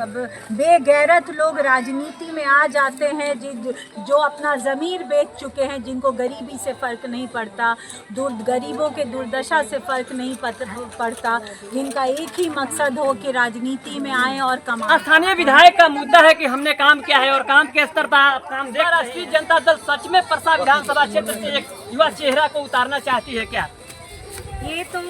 अब बेगैरत लोग राजनीति में आ जाते हैं, जो अपना ज़मीर बेच चुके हैं, जिनको गरीबी से फ़र्क नहीं पड़ता, गरीबों के दुर्दशा से फ़र्क नहीं पड़ता, जिनका एक ही मकसद हो कि राजनीति में आए और कमाएं। स्थानीय विधायक का मुद्दा है कि हमने काम किया है और काम के स्तर पर काम देख। राष्ट्रीय जनता दल सच में परसा विधानसभा क्षेत्र से एक युवा चेहरा को उतारना चाहती है क्या? ये तो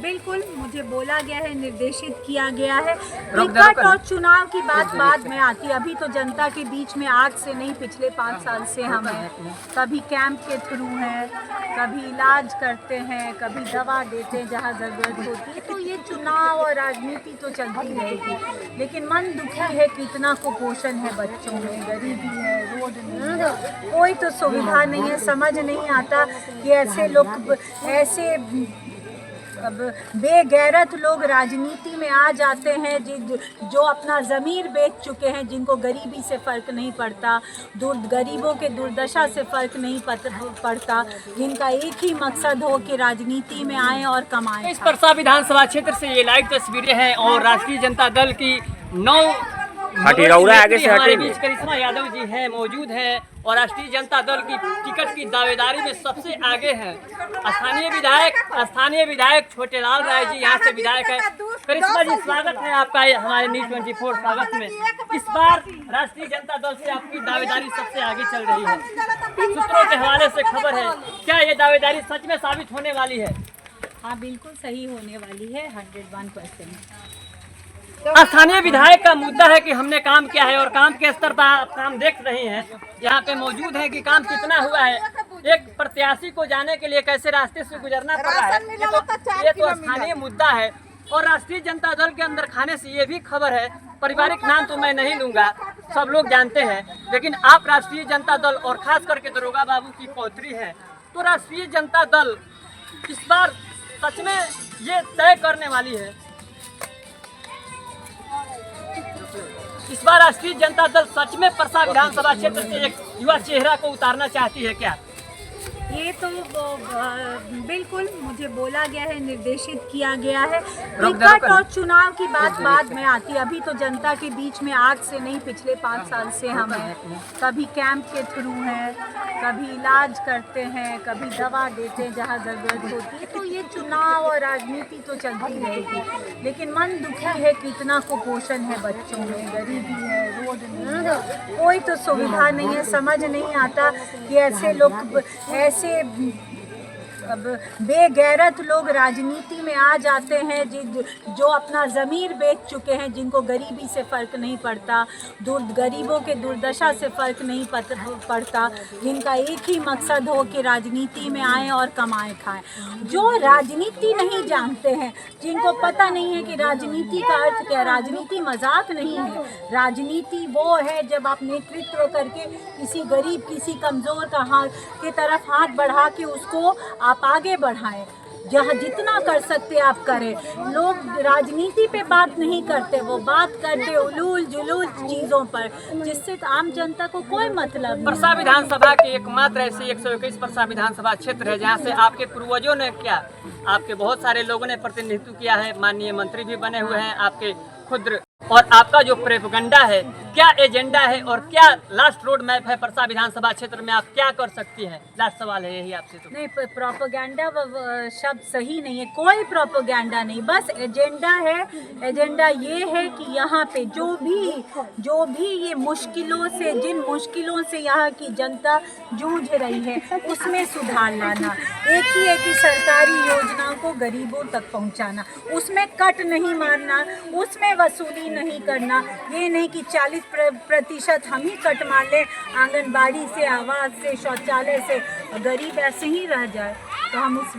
बिल्कुल मुझे बोला गया है, निर्देशित किया गया है। टिकट और चुनाव की बात बाद में आती है। अभी तो जनता के बीच में आज से नहीं, पिछले 5 साल से हम हैं। कभी कैंप के थ्रू हैं, कभी इलाज करते हैं, कभी दवा देते हैं जहाँ ज़रूरत होती है। तो ये चुनाव और राजनीति तो चलती रहेगी, लेकिन मन दुखी है कि इतना कुपोषण है बच्चों में, गरीबी है, रोड नहीं है, कोई तो सुविधा नहीं है। समझ नहीं आता कि ऐसे लोग, ऐसे अब बेगैरत लोग राजनीति में आ जाते हैं, जो अपना ज़मीर बेच चुके हैं, जिनको गरीबी से फ़र्क नहीं पड़ता, गरीबों के दुर्दशा से फ़र्क नहीं पड़ता, जिनका एक ही मकसद हो कि राजनीति में आए और कमाएं। इस परसा विधानसभा क्षेत्र से ये लाइव तस्वीरें हैं और राष्ट्रीय जनता दल की 9 हमारे बीच करिश्मा यादव जी हैं, मौजूद हैं और राष्ट्रीय जनता दल की टिकट की दावेदारी में सबसे आगे हैं। स्थानीय विधायक छोटेलाल राय जी यहाँ से विधायक है। करिश्मा जी, स्वागत है आपका हमारे न्यूज़ 24 स्वागत में। इस बार राष्ट्रीय जनता दल से आपकी दावेदारी सबसे आगे चल रही है। सूत्रों के हवाले से खबर है, क्या ये दावेदारी सच में साबित होने वाली है? हाँ, बिल्कुल सही होने वाली है, 101%। स्थानीय विधायक का मुद्दा है कि हमने काम किया है और काम के स्तर पर आप काम देख रहे हैं, यहाँ पे मौजूद है कि काम कितना हुआ है। एक प्रत्याशी को जाने के लिए कैसे रास्ते से गुजरना पड़ रहा है, ये तो स्थानीय मुद्दा है। और राष्ट्रीय जनता दल के अंदर खाने से ये भी खबर है, पारिवारिक नाम तो मैं नहीं लूंगा, सब लोग जानते हैं, लेकिन आप राष्ट्रीय जनता दल और खास करके दरोगा बाबू की पौत्री है, तो राष्ट्रीय जनता दल इस बार सच में ये तय करने वाली है, इस बार राष्ट्रीय जनता दल सच में परसा विधानसभा क्षेत्र से एक युवा चेहरा को उतारना चाहती है क्या? ये तो बिल्कुल मुझे बोला गया है, निर्देशित किया गया है। टिकट और चुनाव की बात बाद में आती है। अभी तो जनता के बीच में आज से नहीं, पिछले 5 साल से हम हैं। कभी कैंप के थ्रू हैं, कभी इलाज करते हैं, कभी दवा देते हैं जहाँ ज़रूरत होती है। तो ये चुनाव और राजनीति तो चलती रहेगी, लेकिन मन दुखी है कि इतना कुपोषण है बच्चों में, गरीबी है, रोड नहीं है, कोई तो सुविधा नहीं है। समझ नहीं आता कि ऐसे लोग, ऐसे अब बेगैरत लोग राजनीति में आ जाते हैं, जो अपना ज़मीर बेच चुके हैं, जिनको गरीबी से फ़र्क नहीं पड़ता, गरीबों के दुर्दशा से फ़र्क नहीं पड़ता, जिनका एक ही मकसद हो कि राजनीति में आए और कमाएं खाएं। जो राजनीति नहीं जानते हैं, जिनको पता नहीं है कि राजनीति का अर्थ क्या है, राजनीति मजाक नहीं है। राजनीति वो है जब आप नेतृत्व करके किसी गरीब, किसी कमज़ोर का के तरफ हाथ बढ़ा के उसको आप आगे बढ़ाएं। जहाँ जितना कर सकते आप करें। लोग राजनीति पे बात नहीं करते, वो बात करते उलूल जुलूल चीज़ों पर, जिससे आम जनता को कोई मतलब नहीं। परसा विधानसभा की एकमात्र ऐसी 121 परसा विधानसभा क्षेत्र है जहाँ से आपके पूर्वजों ने क्या, आपके बहुत सारे लोगों ने प्रतिनिधित्व किया है, माननीय मंत्री भी बने हुए हैं आपके खुद, और आपका जो प्रोपेगेंडा है, क्या एजेंडा है और क्या लास्ट रोड मैप है परसा विधानसभा क्षेत्र में, आप क्या कर सकती हैं? लास्ट सवाल है यही आपसे। तो नहीं, प्रोपेगेंडा शब्द सही नहीं है, कोई प्रोपेगेंडा नहीं, बस एजेंडा है। एजेंडा ये है कि यहाँ पे जो भी ये मुश्किलों से, जिन मुश्किलों से यहाँ की जनता जूझ रही है, उसमें सुधार लाना। एक ही है कि सरकारी योजनाओं को गरीबों तक पहुँचाना, उसमें कट नहीं मारना, उसमें वसूली नहीं करना। ये नहीं कि 40% हम ही कट मार लें आंगनबाड़ी से, आवास से, शौचालय से, गरीब ऐसे ही रह जाए, तो हम उस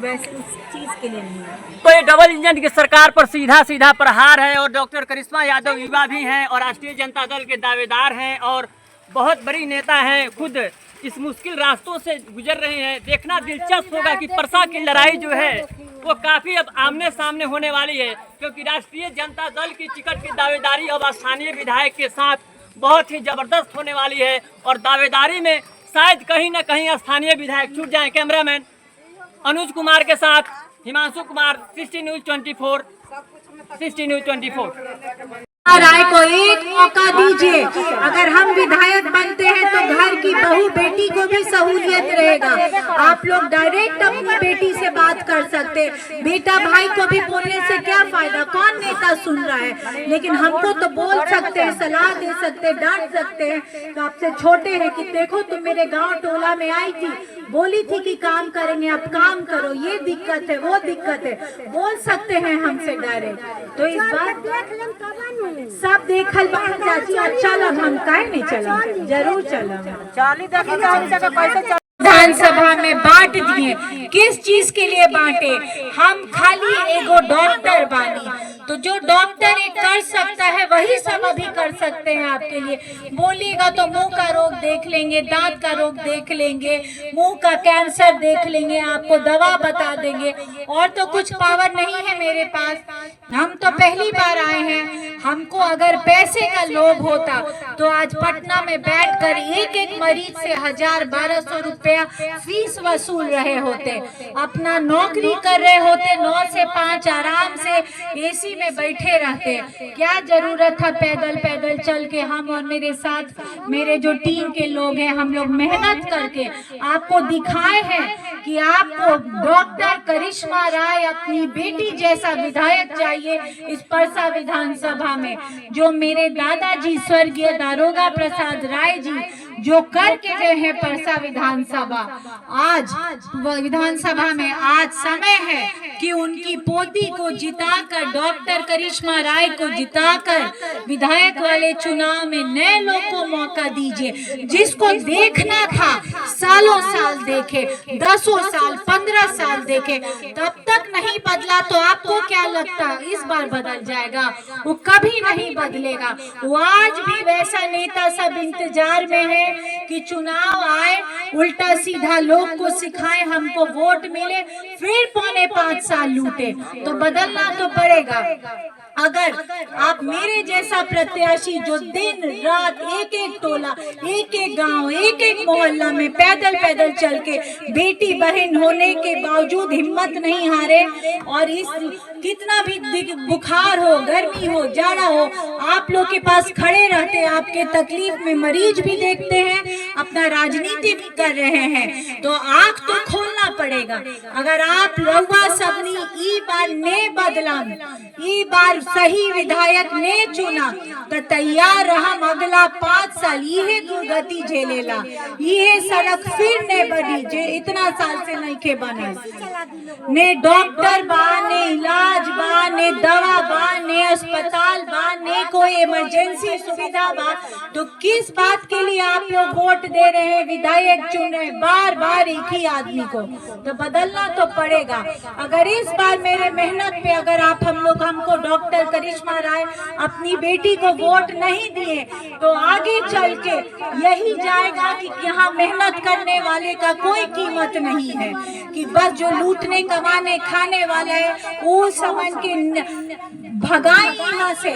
चीज़ के लिए नहीं हैं। तो ये डबल इंजन की सरकार पर सीधा प्रहार है और डॉक्टर करिश्मा यादव युवा भी हैं और राष्ट्रीय जनता दल के दावेदार हैं और बहुत बड़ी नेता हैं, खुद इस मुश्किल रास्तों से गुजर रहे हैं। देखना दिलचस्प होगा कि परसा की लड़ाई जो है वो काफ़ी अब आमने सामने होने वाली है, क्योंकि राष्ट्रीय जनता दल की टिकट की दावेदारी अब स्थानीय विधायक के साथ बहुत ही ज़बरदस्त होने वाली है और दावेदारी में शायद कहीं ना कहीं स्थानीय विधायक छूट जाएं। कैमरामैन अनुज कुमार के साथ हिमांशु कुमार, 60 न्यूज़ 24। राय को एक मौका दीजिए। अगर हम विधायक बनते हैं तो घर की बहू बेटी को भी सहूलियत रहेगा। आप लोग डायरेक्ट अपनी बेटी से बात कर सकते, बेटा भाई को भी बोलने से क्या फायदा, कौन नेता सुन रहा है। लेकिन हमको तो बोल सकते हैं, सलाह दे सकते, डांट सकते हैं। तो आपसे छोटे हैं कि देखो तुम मेरे गांव टोला में आई थी, बोली थी कि काम करेंगे, अब काम करो, ये दिक्कत है वो दिक्कत है, बोल सकते हैं हमसे डायरेक्ट। तो इस बार सब देखल बात चाची, अच्छा लग हम काहे नहीं चला, जरूर चला। विधानसभा में बांट दिए, किस चीज के लिए बांटे? हम खाली एगो डॉक्टर बानी, तो जो डॉक्टर एक कर सकता है वही सब अभी कर सकते हैं आपके लिए। बोलिएगा तो मुंह का रोग देख लेंगे, दांत का रोग देख लेंगे, मुंह का कैंसर देख लेंगे, आपको दवा बता देंगे, और तो कुछ पावर नहीं है मेरे पास। हम तो पहली बार आए हैं, हमको अगर पैसे का लोभ होता तो आज पटना में बैठकर एक एक मरीज से 1000-1200 रुपया फीस वसूल रहे होते, अपना नौकरी कर रहे होते, 9 से 5 आराम से एसी में बैठे रहते। क्या जरूरत था पैदल पैदल चल के? हम और मेरे साथ मेरे जो टीम के लोग हैं, हम लोग मेहनत करके आपको दिखाए हैं कि आपको डॉक्टर करिश्मा राय अपनी बेटी जैसा विधायक चाहिए इस परसा विधानसभा में। जो मेरे दादाजी स्वर्गीय दारोगा प्रसाद राय जी जो करके गए हैं परसा विधानसभा, आज विधानसभा में आज समय है कि उनकी पोती को जिताकर, डॉक्टर करिश्मा राय को जिताकर विधायक वाले चुनाव में नए लोग को मौका दीजिए। जिसको देखना था सालों साल देखे, 10 साल 15 साल देखे, तब तक नहीं बदला तो आपको क्या लगता इस बार बदल जाएगा? वो कभी नहीं बदलेगा। वो आज भी वैसा नेता सब इंतजार में है कि चुनाव आए, उल्टा सीधा लोग को सिखाए, हमको वोट मिले, फिर 4.5 साल लूटे। तो बदलना तो पड़ेगा। अगर आप मेरे जैसा प्रत्याशी जो दिन रात एक एक टोला, एक एक गांव, एक एक मोहल्ला में पैदल पैदल चल के बेटी बहन होने के बावजूद हिम्मत नहीं हारे, और इस कितना भी बुखार हो, गर्मी हो, जाड़ा हो, आप लोग के पास खड़े रहते, आपके तकलीफ में मरीज भी देखते हैं, अपना राजनीति भी कर रहे हैं। तो आंख तो खोलना पड़ेगा। अगर आप रउआ सबनी ई बार ने बदलाम, ई बार सही विधायक ने चुना तो तैयार हम अगला 5 साल ये दुर्गति झेलेला, ये सड़क फिर ने बनी जे इतना साल से नहीं के बने, ने डॉक्टर बा, ने इलाज बा, ने दवा बा, ने अस्पताल बा, ने कोई इमरजेंसी सुविधा बा। तो किस बात के लिए आप लोग वोट दे रहे हैं, विधायक चुन रहे हैं बार बार एक ही आदमी को? तो बदलना तो पड़ेगा। अगर इस बार मेरे मेहनत पे अगर आप हमको डॉक्टर करिश्मा राय अपनी बेटी को वोट नहीं दिए तो आगे चल के यही जाएगा कि यहाँ मेहनत करने वाले का कोई कीमत नहीं है, कि बस जो लूटने कमाने खाने वाला है वो समझ के भगाई यहाँ से।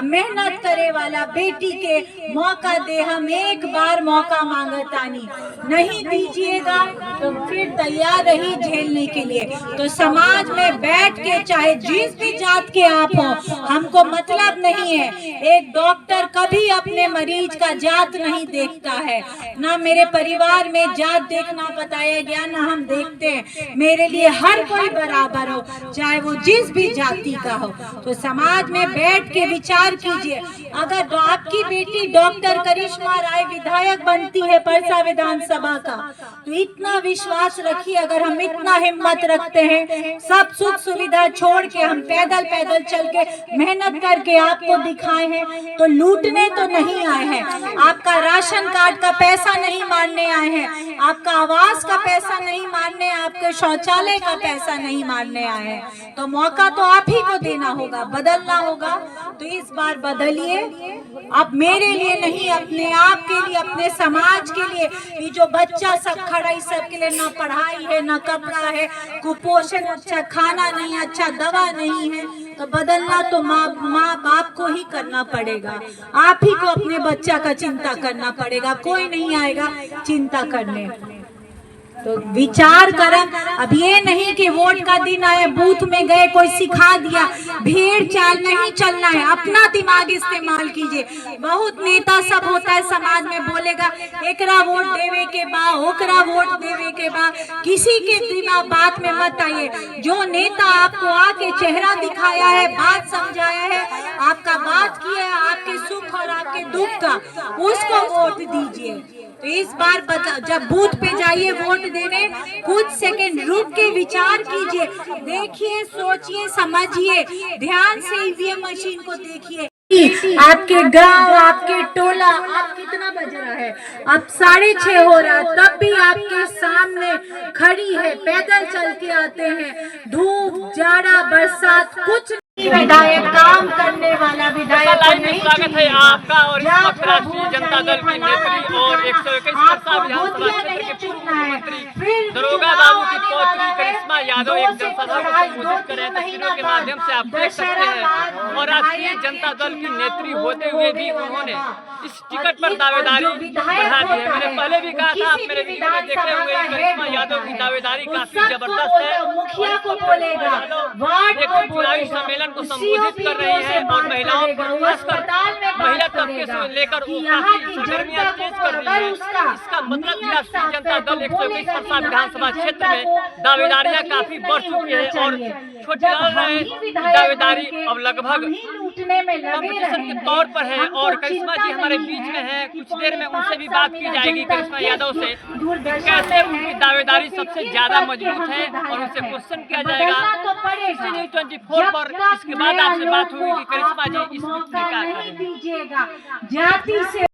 मेहनत करे वाला बेटी के मौका दे, हम एक बार मौका मांगतानी, नहीं दीजिएगा तो फिर तैयार रही झेलने के लिए। तो समाज में बैठ के चाहे जिस भी जात के आप हो, हमको मतलब नहीं है। एक डॉक्टर कभी अपने मरीज का जात नहीं देखता है, ना मेरे परिवार में जात देखना बताया गया, ना हम देखते हैं। मेरे लिए हर कोई बराबर हो, चाहे वो जिस भी जाति का हो। तो समाज में बैठ के विचार कीजिए। अगर आपकी बेटी डॉक्टर करिश्मा राय विधायक बनती है परसा विधानसभा का, तो इतना विश्वास रखिए, अगर हम इतना हिम्मत रखते हैं, सब सुख सुविधा छोड़ के हम पैदल पैदल चल के मेहनत करके आपको दिखाए हैं, तो लूटने तो नहीं आए हैं। आपका राशन कार्ड का पैसा नहीं मारने आए हैं, आपका आवास का पैसा नहीं मारने, आपके शौचालय का पैसा नहीं मारने आए हैं। तो मौका तो आप ही को देना होगा, बदलना होगा। तो इस बार बदलिए, अब मेरे लिए नहीं, अपने आप के लिए, अपने समाज के लिए। ये जो बच्चा सब खड़ा, इस सब के लिए ना पढ़ाई है, ना कपड़ा है, कुपोषण, अच्छा खाना नहीं, अच्छा दवा नहीं है। तो बदलना तो माँ बाप को ही करना पड़ेगा। आप ही को अपने बच्चा का चिंता करना पड़ेगा, कोई नहीं आएगा चिंता करने। तो विचार करें। अब ये नहीं कि वोट का दिन आए बूथ में गए कोई सिखा दिया, भीड़ चाल नहीं चलना है, अपना दिमाग इस्तेमाल कीजिए। बहुत नेता सब होता है समाज में, बोलेगा एकरा वोट देवे के बा, ओकरा वोट देवे के बा, किसी के दिमाग बात में मत आइए। जो नेता आपको आके चेहरा दिखाया है, बात समझाया है, आपका बात किया है, आपके सुख और आपके दुख का, उसको वोट दीजिए। तो इस बार जब बूथ पे जाइए वोट देने, कुछ सेकंड रुक के विचार कीजिए, देखिए, सोचिए, समझिए, ध्यान से ईवीएम मशीन को देखिए। आपके गांव, आपके टोला, आप कितना बज रहा है, अब 6:30 हो रहा, तब भी आपके सामने खड़ी है, पैदल चल के आते हैं, धूप जाड़ा बरसात कुछ विधायक काम करने वाला विधायक नहीं। स्वागत है आपका और इस वक्त राष्ट्रीय जनता दल की नेत्री और 121 विधानसभा क्षेत्र के पूर्व मुख्यमंत्री दरोगा बाबू की पौत्री करिश्मा यादव एक जनसभा को संबोधित कर रहे हैं। तस्वीरों के माध्यम से आप देख सकते हैं। और राष्ट्रीय जनता दल की नेत्री होते हुए भी उन्होंने इस टिकट पर दावेदारी बढ़ा दी है। मैंने पहले भी कहा था, आप मेरे वीडियो में देखे होंगे, करिश्मा यादव की दावेदारी काफी जबरदस्त है। मुखिया को बोलेगा, एक चुनावी सम्मेलन को संबोधित कर रही है और महिलाओं पर खासकर महिला तबके से लेकर वो काफी सरगर्मियां तेज कर रही है। इसका मतलब कि राष्ट्रीय जनता दल 121 परसा विधानसभा क्षेत्र में दावेदारियां काफी बढ़ चुकी है और छोटी दावेदारी अब लगभग कंपटीशन के तौर पर है। और करिश्मा जी हमारे बीच में है, कुछ देर में उनसे भी बात की जाएगी, करिश्मा यादव से, कैसे उनकी दावेदारी सबसे ज्यादा मजबूत है और उनसे क्वेश्चन किया जाएगा। न्यूज़ 24 पर इसके बाद आपसे बात होगी कि करिश्मा जी इस मुद्दे में क्या करेंगे।